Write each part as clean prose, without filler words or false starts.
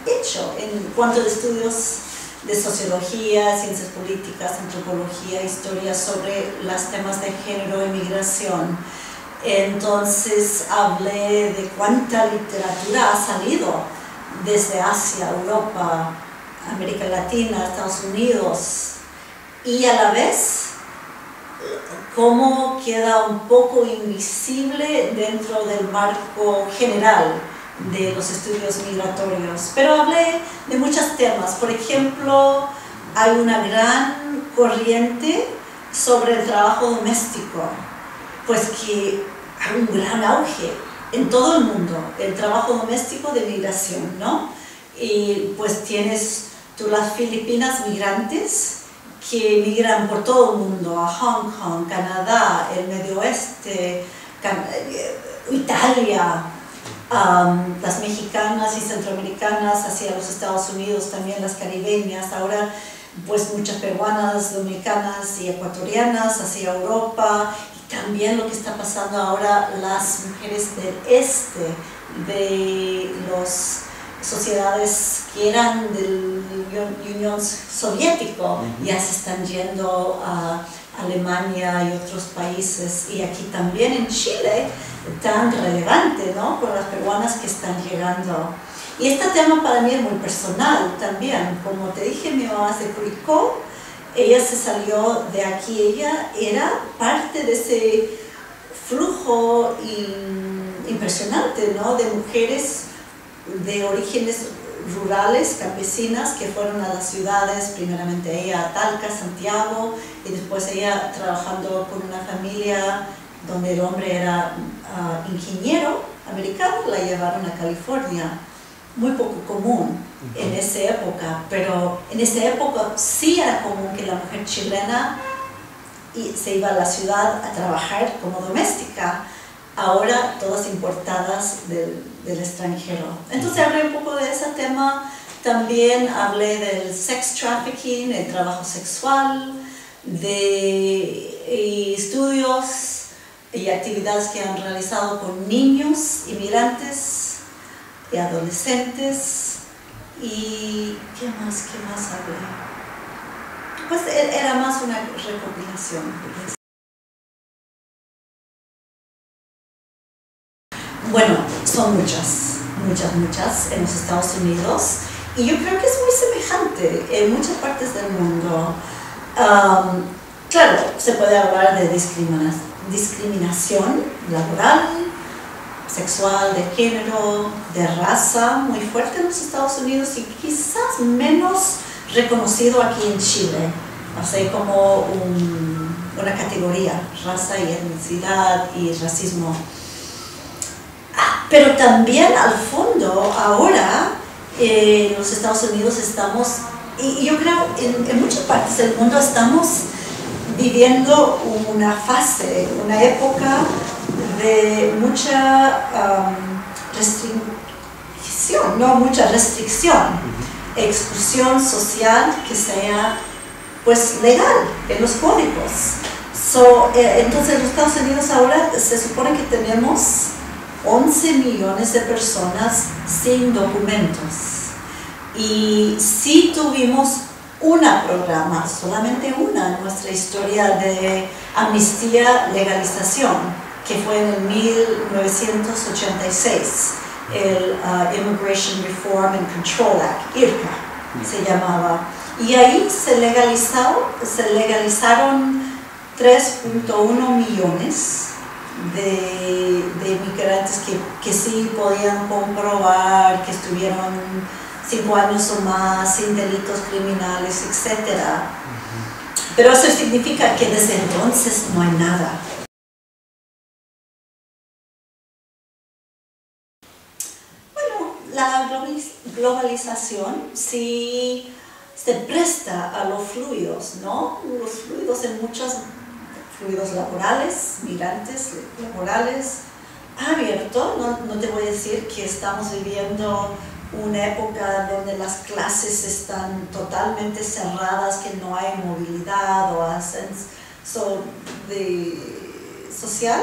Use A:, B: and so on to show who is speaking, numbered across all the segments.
A: hecho en cuanto a estudios de sociología, ciencias políticas, antropología, historia sobre los temas de género y migración. Entonces hablé de cuánta literatura ha salido desde Asia, Europa, América Latina, Estados Unidos, y a la vez cómo queda un poco invisible dentro del marco general de los estudios migratorios. Pero hablé de muchos temas. Por ejemplo, hay una gran corriente sobre el trabajo doméstico, pues que hay un gran auge en todo el mundo, el trabajo doméstico de migración, ¿no? Y pues tienes tú las filipinas migrantes que migran por todo el mundo, a Hong Kong, Canadá, el Medio Oeste, Italia, las mexicanas y centroamericanas hacia los Estados Unidos, también las caribeñas, ahora pues muchas peruanas, dominicanas y ecuatorianas hacia Europa, y también lo que está pasando ahora, las mujeres del este de las sociedades que eran del Unión Soviético, ya se están yendo a Alemania y otros países, y aquí también en Chile, tan relevante, ¿no?, con las peruanas que están llegando. Y este tema para mí es muy personal también. Como te dije, mi mamá es de Curicó, ella se salió de aquí, ella era parte de ese flujo impresionante, ¿no?, de mujeres de orígenes rurales, campesinas, que fueron a las ciudades, primeramente ella a Talca, Santiago, y después ella trabajando con una familia donde el hombre era ingeniero americano, la llevaron a California. Muy poco común en esa época, pero en esa época sí era común que la mujer chilena se iba a la ciudad a trabajar como doméstica. Ahora todas importadas del extranjero. Entonces hablé un poco de ese tema, también hablé del sex trafficking, el trabajo sexual, de estudios y actividades que han realizado con niños, inmigrantes y adolescentes. ¿Y qué más hablé? Pues era más una recopilación. Bueno, son muchas en los Estados Unidos, y yo creo que es muy semejante en muchas partes del mundo. Claro, se puede hablar de discriminación laboral, sexual, de género, de raza, muy fuerte en los Estados Unidos y quizás menos reconocido aquí en Chile, así como una categoría, raza y etnicidad y racismo. Pero también al fondo, ahora, en los Estados Unidos estamos, y yo creo en muchas partes del mundo estamos viviendo una fase, una época de mucha restricción, exclusión social que sea pues legal en los códigos. Entonces en los Estados Unidos ahora se supone que tenemos 11 millones de personas sin documentos, y sí tuvimos una programa, solamente una en nuestra historia de amnistía, legalización, que fue en el 1986, el Immigration Reform and Control Act, IRCA se llamaba, y ahí se legalizaron 3.1 millones de inmigrantes que sí podían comprobar que estuvieron 5 años o más sin delitos criminales, etc. Pero eso significa que desde entonces no hay nada. Bueno, la globalización sí se presta a los fluidos, ¿no? Los fluidos en muchos fluidos laborales, migrantes, laborales, abierto. No te voy a decir que estamos viviendo una época donde las clases están totalmente cerradas, que no hay movilidad o ascenso social.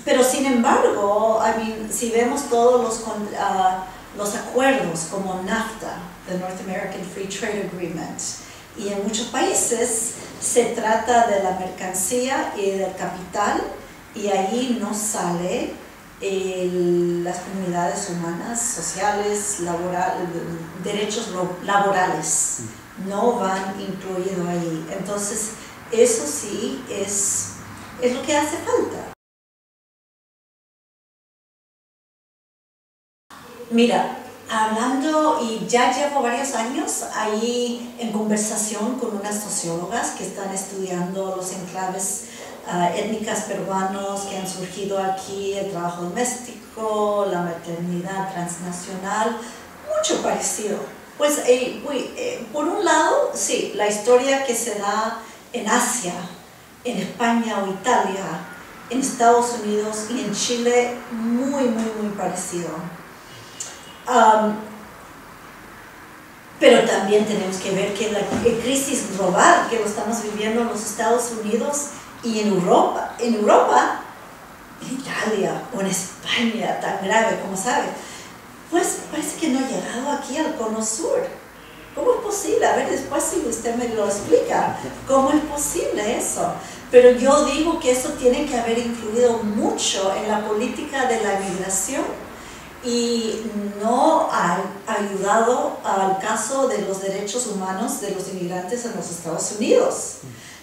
A: Pero sin embargo, si vemos todos los los acuerdos como NAFTA, the North American Free Trade Agreement, y en muchos países se trata de la mercancía y del capital, y ahí no sale las comunidades humanas, sociales, derechos laborales, no van incluidos ahí. Entonces, eso sí es lo que hace falta. Mira, hablando, y ya llevo varios años ahí en conversación con unas sociólogas que están estudiando los enclaves étnicas peruanos que han surgido aquí, el trabajo doméstico, la maternidad transnacional, mucho parecido. Pues por un lado, sí, la historia que se da en Asia, en España o Italia, en Estados Unidos y en Chile, muy parecido. Pero también tenemos que ver que la crisis global que lo estamos viviendo en los Estados Unidos y en Europa, en Italia o en España, tan grave como sabe, pues parece que no ha llegado aquí al Cono Sur. ¿Cómo es posible? A ver, después si usted me lo explica, ¿cómo es posible eso? Pero yo digo que eso tiene que haber influido mucho en la política de la migración y no ha ayudado al caso de los derechos humanos de los inmigrantes en los Estados Unidos,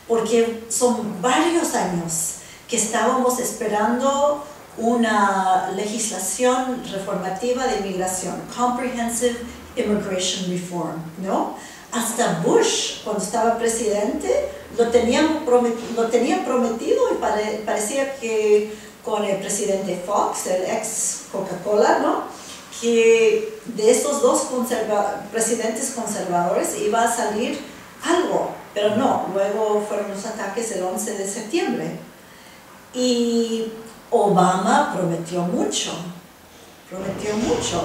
A: porque son varios años que estábamos esperando una legislación reformativa de inmigración, Comprehensive Immigration Reform, ¿no? Hasta Bush, cuando estaba presidente, lo tenían prometido y parecía que con el presidente Fox, el ex Coca-Cola, ¿no?, que de estos dos presidentes conservadores iba a salir algo, pero no, luego fueron los ataques el 11 de septiembre. Y Obama prometió mucho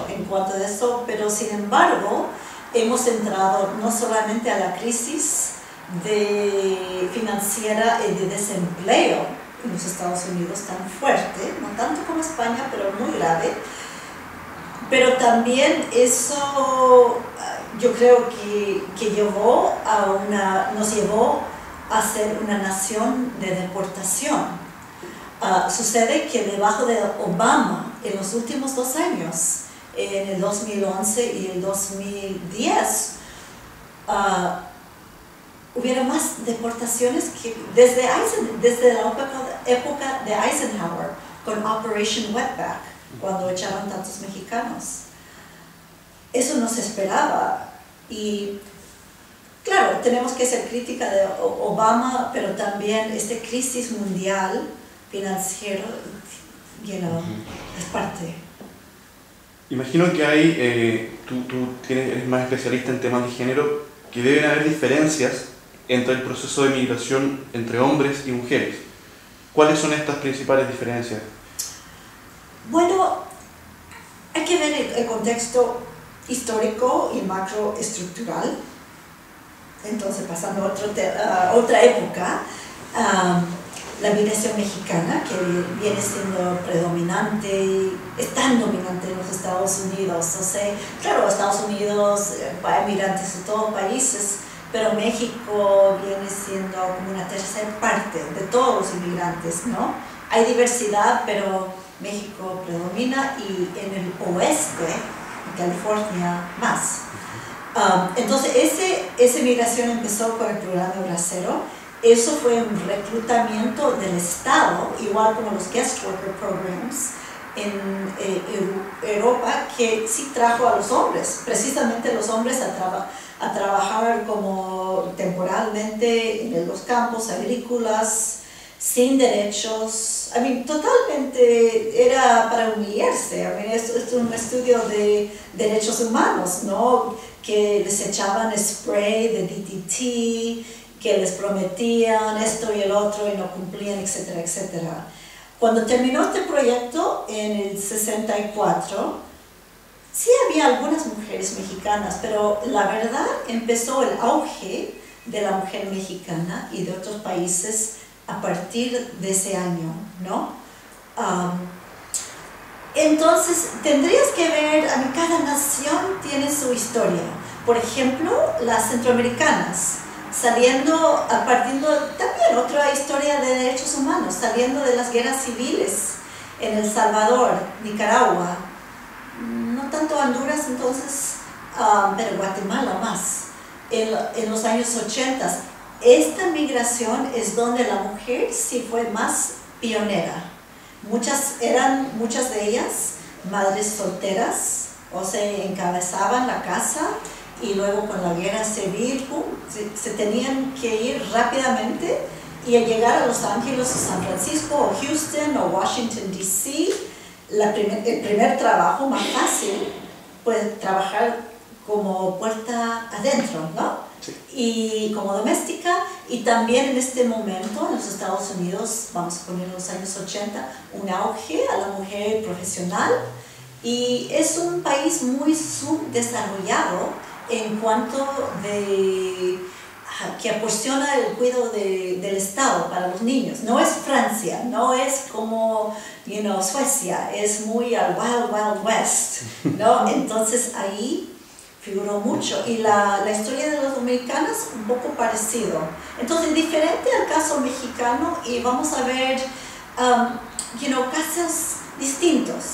A: en cuanto a eso, pero sin embargo hemos entrado no solamente a la crisis financiera y de desempleo en los Estados Unidos tan fuerte, no tanto como España, pero muy grave, pero también eso yo creo que nos llevó a ser una nación de deportación. Sucede que debajo de Obama, en los últimos 2 años, en el 2011 y el 2010, hubiera más deportaciones que desde la época de Eisenhower, con Operation Wetback, cuando echaron tantos mexicanos. Eso no se esperaba. Y claro, tenemos que ser crítica de Obama, pero también esta crisis mundial financiera, es parte.
B: Imagino que tú eres más especialista en temas de género, que deben haber diferencias entre el proceso de migración entre hombres y mujeres. ¿Cuáles son estas principales diferencias?
A: Bueno, hay que ver el contexto histórico y macroestructural. Entonces, pasando a otra época, la migración mexicana, que viene siendo predominante y es tan dominante en los Estados Unidos. O sea, claro, Estados Unidos hay migrantes de todos países, pero México viene siendo como una tercera parte de todos los inmigrantes, ¿no? Hay diversidad, pero México predomina, y en el oeste, en California, más. Entonces, esa migración empezó con el programa Bracero. Eso fue un reclutamiento del Estado, igual como los Guest Worker Programs en Europa, que sí trajo a los hombres, precisamente los hombres a trabajar como temporalmente en los campos agrícolas, sin derechos. Totalmente era para humillarse. Esto es un estudio de derechos humanos, ¿no? Que les echaban spray de DDT, que les prometían esto y el otro y no cumplían, etcétera, etcétera. Cuando terminó este proyecto en el 64, sí había algunas mujeres mexicanas, pero la verdad empezó el auge de la mujer mexicana y de otros países a partir de ese año, ¿no? Entonces, tendrías que ver, cada historia. Por ejemplo, las centroamericanas, partiendo también otra historia de derechos humanos, saliendo de las guerras civiles en El Salvador, Nicaragua, no tanto Honduras entonces, pero Guatemala más, en los años 80. Esta migración es donde la mujer sí fue más pionera. Muchas de ellas madres solteras, o se encabezaban la casa y luego con la guerra civil se tenían que ir rápidamente y al llegar a Los Ángeles o San Francisco o Houston o Washington DC, el primer trabajo más fácil, pues trabajar como puerta adentro, ¿no? Sí. Y como doméstica, y también en este momento en los Estados Unidos, vamos a poner en los años 80, un auge a la mujer profesional, y es un país muy subdesarrollado en cuanto que proporciona el cuidado del Estado para los niños. No es Francia, no es como Suecia, es muy al Wild Wild West, ¿no? Entonces ahí figuró mucho, y la historia de las dominicanas un poco parecido. Entonces diferente al caso mexicano, y vamos a ver casos distintos.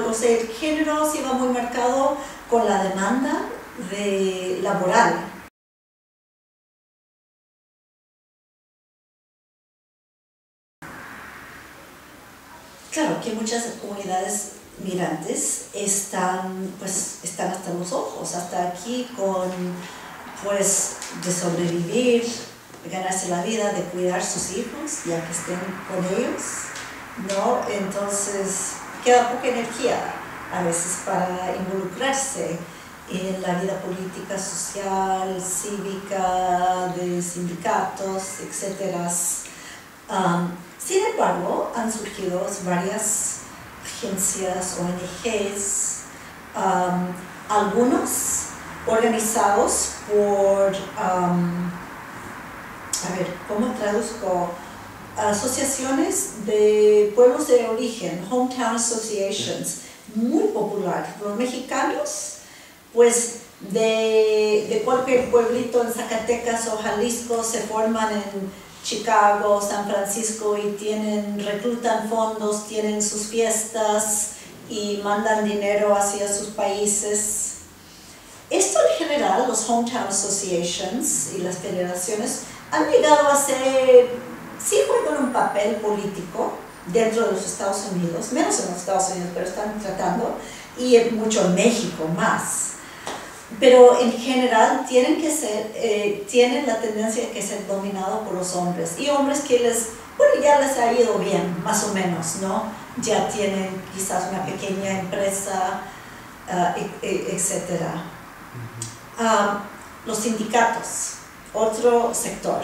A: O sea, el género se iba muy marcado con la demanda laboral. Claro que muchas comunidades migrantes están hasta los ojos, hasta aquí de sobrevivir, de ganarse la vida, de cuidar sus hijos, ya que estén con ellos, ¿no? Entonces queda poca energía a veces para involucrarse en la vida política, social, cívica, de sindicatos, etc. Sin embargo, han surgido varias agencias, ONGs, algunos organizados por, ¿cómo traduzco? Asociaciones de pueblos de origen, Hometown Associations, muy popular. Los mexicanos, pues de cualquier pueblito en Zacatecas o Jalisco se forman en Chicago, San Francisco y reclutan fondos, tienen sus fiestas y mandan dinero hacia sus países. Esto en general, los Hometown Associations y las federaciones han llegado a ser, sí juegan un papel político dentro de los Estados Unidos, menos en los Estados Unidos, pero están tratando, y mucho en México más. Pero en general tienen la tendencia de ser dominados por los hombres, y hombres que ya les ha ido bien, más o menos, ¿no? Ya tienen quizás una pequeña empresa, etc. Los sindicatos, otro sector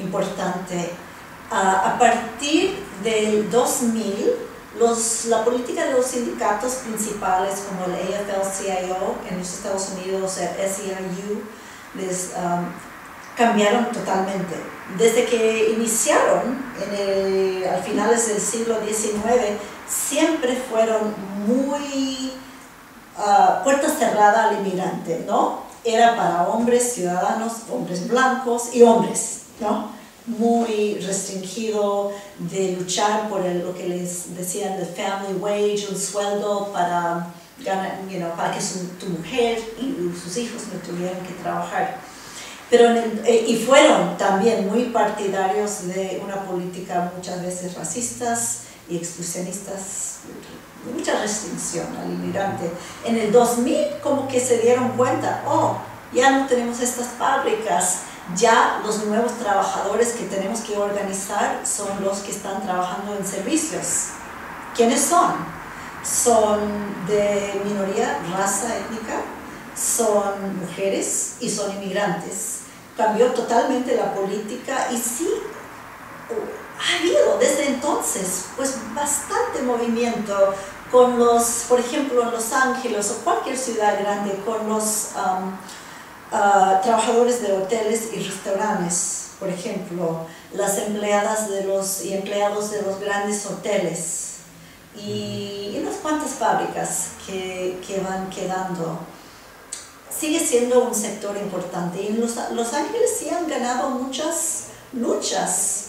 A: importante. A partir del 2000, la política de los sindicatos principales como el AFL-CIO en los Estados Unidos, el SEIU, cambiaron totalmente. Desde que iniciaron a finales del siglo XIX, siempre fueron muy puerta cerrada al inmigrante, ¿no? Era para hombres ciudadanos, hombres blancos y hombres, ¿no? Muy restringido de luchar por lo que les decían el family wage, un sueldo para ganar, para que tu mujer y sus hijos no tuvieran que trabajar. Y fueron también muy partidarios de una política muchas veces racistas y exclusionistas, mucha restricción al inmigrante. En el 2000 como que se dieron cuenta, ya no tenemos estas fábricas, ya los nuevos trabajadores que tenemos que organizar son los que están trabajando en servicios. ¿Quiénes son? Son de minoría, raza étnica, son mujeres y son inmigrantes. Cambió totalmente la política, y sí, ha habido desde entonces bastante movimiento con por ejemplo, en Los Ángeles o cualquier ciudad grande, con los trabajadores de hoteles y restaurantes, por ejemplo, las empleadas y empleados de los grandes hoteles, y unas cuantas fábricas que van quedando. Sigue siendo un sector importante y en Los Ángeles sí han ganado muchas luchas,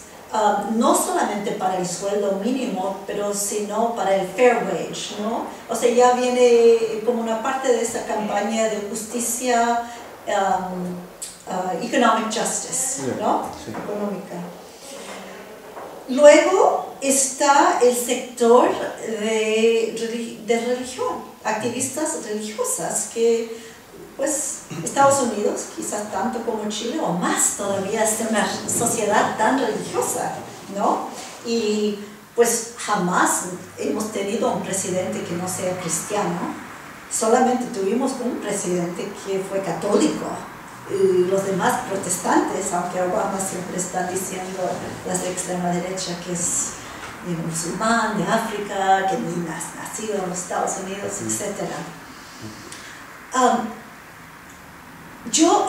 A: no solamente para el sueldo mínimo, pero sino para el fair wage, ¿no? O sea, ya viene como una parte de esa campaña de justicia, economic justice, ¿no?
B: Sí.
A: Económica. Luego está el sector de religión, activistas religiosas que, pues, Estados Unidos, quizás tanto como Chile o más todavía, es una sociedad tan religiosa, ¿no? Y pues jamás hemos tenido un presidente que no sea cristiano, solamente tuvimos un presidente que fue católico. Y los demás protestantes, aunque Obama siempre está diciendo las de extrema derecha que es musulmán, de África, que ni nacido en los Estados Unidos, etc. Yo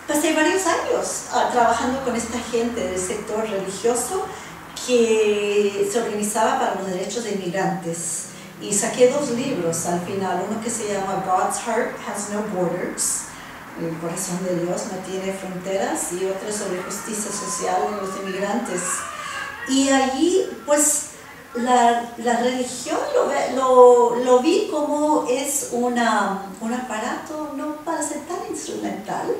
A: pasé varios años trabajando con esta gente del sector religioso que se organizaba para los derechos de inmigrantes. Y saqué 2 libros al final, uno que se llama God's Heart Has No Borders, el corazón de Dios no tiene fronteras, y otro sobre justicia social en los inmigrantes. Y allí, pues, la religión lo vi como es un aparato no para ser tan instrumental,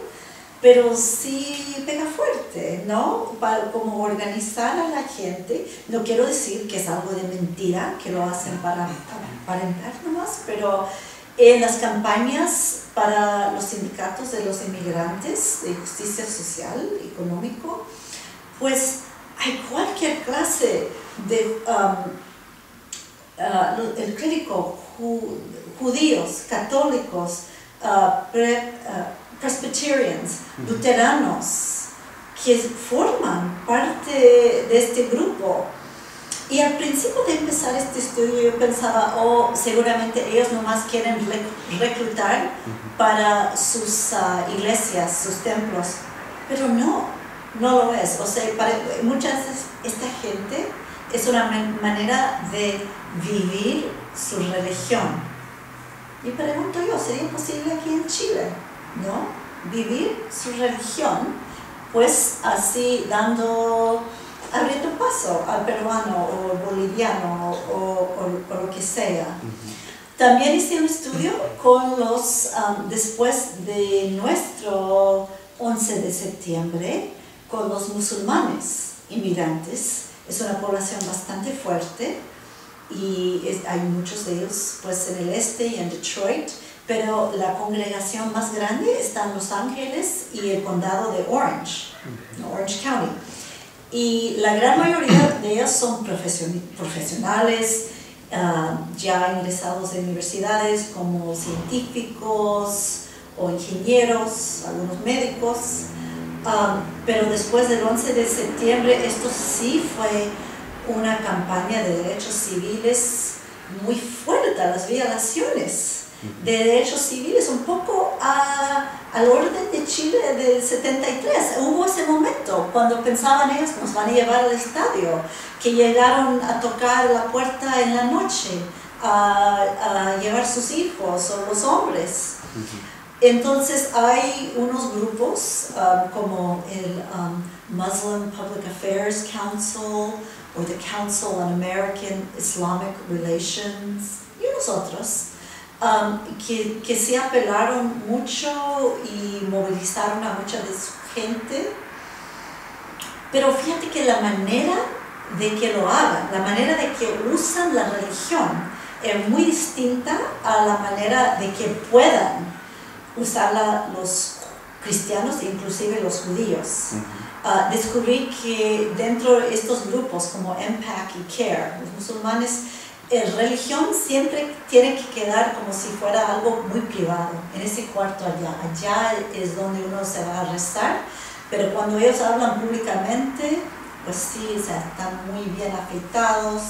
A: pero sí pega fuerte, ¿no? Para como organizar a la gente. No quiero decir que es algo de mentira, que lo hacen para aparentar nomás, pero en las campañas para los sindicatos de los inmigrantes, de justicia social, económico, pues hay cualquier clase de el clérigo, judíos, católicos, presbyterians, luteranos, que forman parte de este grupo. Y al principio de empezar este estudio yo pensaba, seguramente ellos nomás quieren reclutar para sus iglesias, sus templos, pero no lo es. O sea, para muchas veces esta gente es una manera de vivir su religión. Y pregunto yo, ¿sería posible aquí en Chile, no? Vivir su religión, pues así abriendo paso al peruano o boliviano o lo que sea. También hice un estudio con después de nuestro 11 de septiembre, con los musulmanes inmigrantes. Es una población bastante fuerte y hay muchos de ellos pues, en el este y en Detroit, pero la congregación más grande está en Los Ángeles y el condado de Orange, Orange County. Y la gran mayoría de ellos son profesionales, ya ingresados en universidades como científicos o ingenieros, algunos médicos. Pero después del 11 de septiembre, esto sí fue una campaña de derechos civiles muy fuerte, las violaciones de derechos civiles, un poco al orden de Chile del 73. Hubo ese momento cuando pensaban ellos que nos van a llevar al estadio, que llegaron a tocar la puerta en la noche, a llevar sus hijos o los hombres. Entonces hay unos grupos como el Muslim Public Affairs Council o the Council on American Islamic Relations y unos otros que se apelaron mucho y movilizaron a mucha de su gente. Pero fíjate que la manera de que lo hagan, la manera de que usan la religión es muy distinta a la manera de que puedan usarla los cristianos e inclusive los judíos. Descubrí que dentro de estos grupos como MPAC y CARE, los musulmanes, religión siempre tiene que quedar como si fuera algo muy privado, en ese cuarto allá es donde uno se va a rezar, pero cuando ellos hablan públicamente, pues sí, o sea, están muy bien afeitados,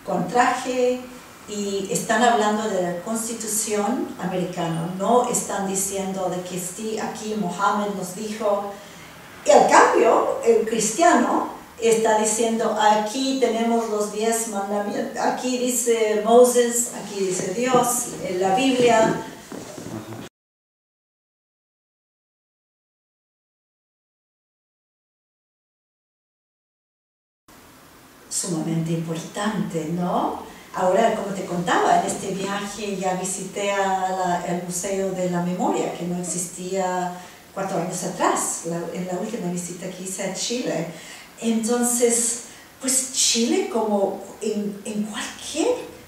A: con traje, y están hablando de la Constitución americana, no están diciendo de que sí, aquí Mohammed nos dijo. Y al cambio, el cristiano está diciendo, aquí tenemos los 10 mandamientos, aquí dice Moses, aquí dice Dios, en la Biblia. Sumamente importante, ¿no? Ahora, como te contaba, en este viaje ya visité el Museo de la Memoria, que no existía 4 años atrás, en la última visita que hice a Chile. Entonces, pues Chile, como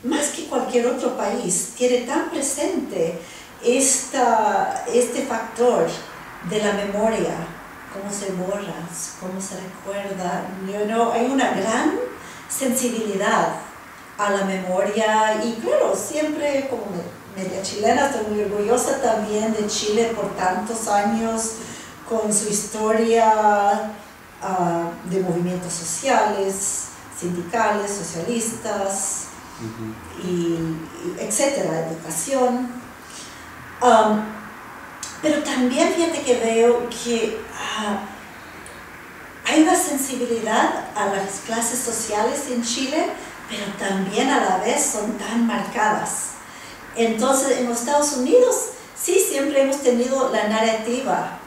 A: más que cualquier otro país, tiene tan presente este factor de la memoria, cómo se borra, cómo se recuerda. Hay una gran sensibilidad a la memoria y claro, siempre como media chilena, estoy muy orgullosa también de Chile por tantos años con su historia de movimientos sociales, sindicales, socialistas, y etcétera, educación. Pero también fíjate que veo que hay una sensibilidad a las clases sociales en Chile, pero también a la vez son tan marcadas. Entonces, en los Estados Unidos, sí, siempre hemos tenido la narrativa,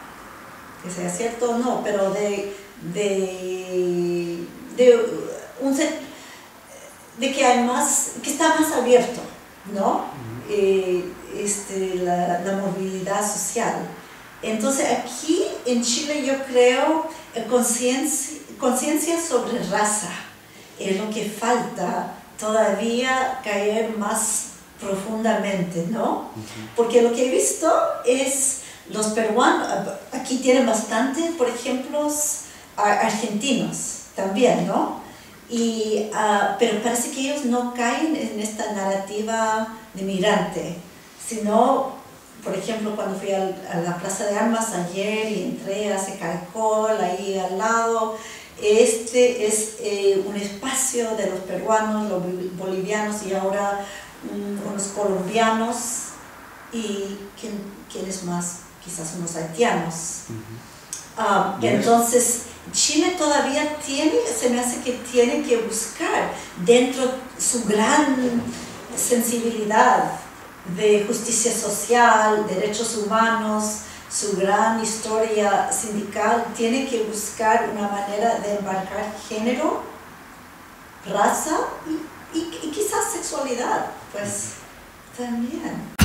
A: que sea cierto o no, pero de que hay más, que está más abierto, ¿no? La movilidad social. Entonces, aquí en Chile yo creo conciencia sobre raza es lo que falta todavía caer más profundamente, ¿no? Porque lo que he visto es los peruanos, aquí tienen bastante, por ejemplo, argentinos también, ¿no? Pero parece que ellos no caen en esta narrativa de migrante, sino, por ejemplo, cuando fui a la Plaza de Armas ayer y entré a ese caracol ahí al lado, este es un espacio de los peruanos, los bolivianos y ahora unos colombianos y ¿quiénes más? Quizás unos haitianos. Entonces, Chile todavía se me hace que tiene que buscar dentro su gran sensibilidad de justicia social, derechos humanos, su gran historia sindical, tiene que buscar una manera de embarcar género, raza y quizás sexualidad, pues también.